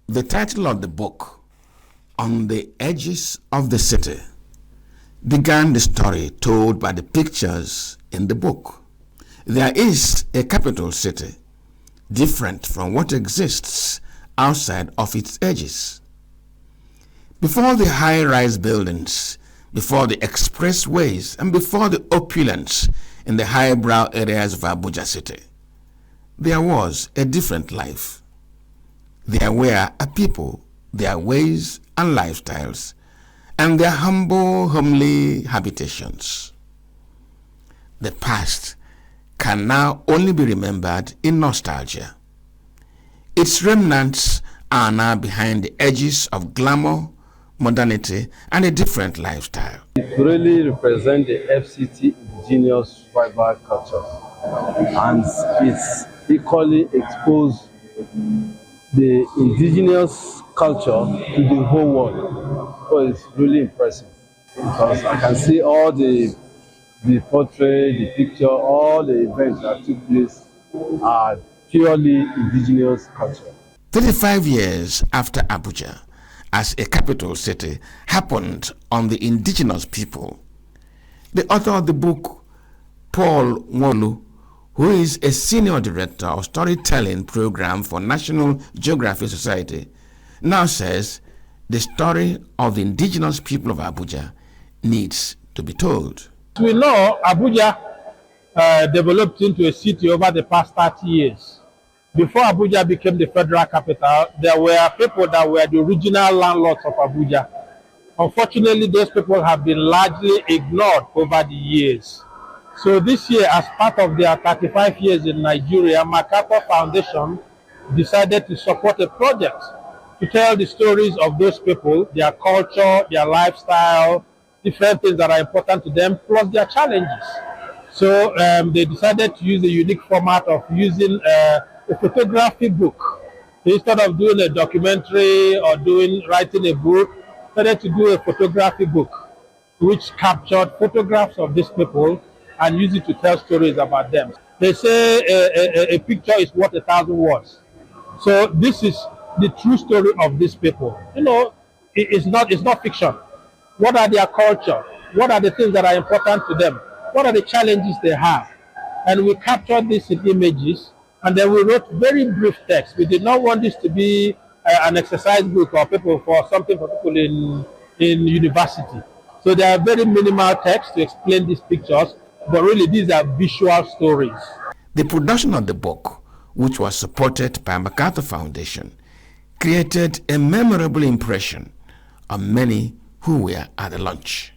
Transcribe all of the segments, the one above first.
The title of the book, On the Edges of the City, began the story told by the pictures in the book. There is a capital city, different from what exists outside of its edges. Before the high-rise buildings, before the expressways, and before the opulence in the highbrow areas of Abuja city, there was a different life. There were a people, their ways and lifestyles, and their humble, homely habitations. The past can now only be remembered in nostalgia. Its remnants are now behind the edges of glamour, modernity, and a different lifestyle. It really represents the FCT indigenous tribal culture, and it's equally exposed the indigenous culture to the whole world. So it's really impressive because I can see all the portrait, the picture, all the events that took place are purely indigenous culture. 35 years after Abuja as a capital city happened on the indigenous people, the author of the book, Paul Nwulu'S, who is a senior director of storytelling program for National Geographic Society, now says the story of the indigenous people of Abuja needs to be told. We know Abuja developed into a city over the past 30 years. Before Abuja became the federal capital, there were people that were the original landlords of Abuja. Unfortunately, those people have been largely ignored over the years. So this year, as part of their 35 years in Nigeria, MacArthur Foundation decided to support a project to tell the stories of those people, their culture, their lifestyle, different things that are important to them, plus their challenges. So they decided to use a unique format of using a photography book. Instead of doing a documentary or writing a book, decided to do a photography book, which captured photographs of these people and use it to tell stories about them. They say a picture is worth 1,000 words. So this is the true story of these people. You know, it's not fiction. What are their culture? What are the things that are important to them? What are the challenges they have? And we captured this in images, and then we wrote very brief text. We did not want this to be an exercise book or something for people in university. So there are very minimal text to explain these pictures, but really these are visual stories. The production of the book, which was supported by MacArthur Foundation, created a memorable impression on many who were at the launch.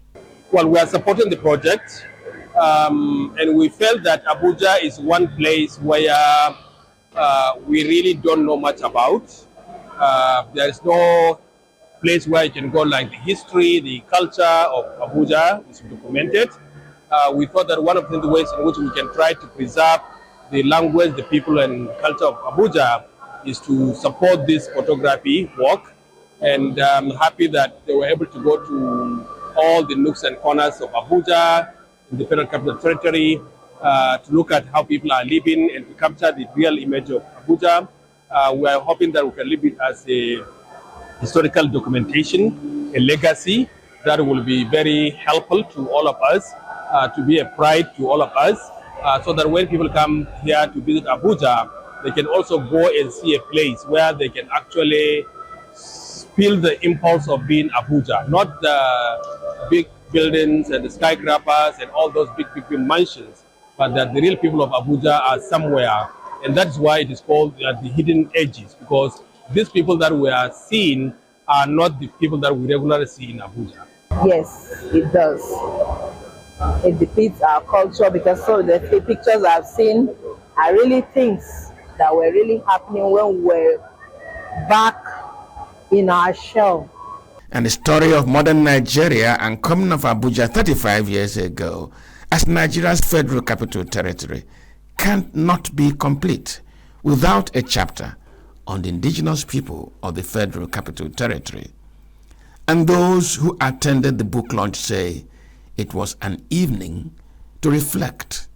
Well, we are supporting the project, and we felt that Abuja is one place where we really don't know much about. There is no place where you can go like the history, the culture of Abuja is documented. We thought that one of the ways in which we can try to preserve the language, the people and culture of Abuja is to support this photography work. And I'm happy that they were able to go to all the nooks and corners of Abuja, in the Federal Capital Territory, to look at how people are living and to capture the real image of Abuja. We are hoping that we can leave it as a historical documentation, a legacy that will be very helpful to all of us, to be a pride to all of us, so that when people come here to visit Abuja, they can also go and see a place where they can actually feel the impulse of being Abuja, not the big buildings and the skyscrapers and all those big mansions, but that the real people of Abuja are somewhere. And that's why it is called the hidden edges, because these people that we are seeing are not the people that we regularly see in Abuja. Yes, it does. It depicts our culture, because some of the pictures I've seen are really things that were really happening when we were back in our shell. And the story of modern Nigeria and coming of Abuja 35 years ago as Nigeria's federal capital territory cannot be complete without a chapter on the indigenous people of the federal capital territory. And those who attended the book launch say it was an evening to reflect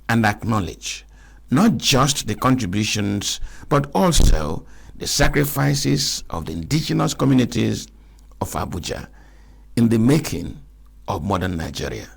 and acknowledge not just the contributions, but also the sacrifices of the indigenous communities of Abuja in the making of modern Nigeria.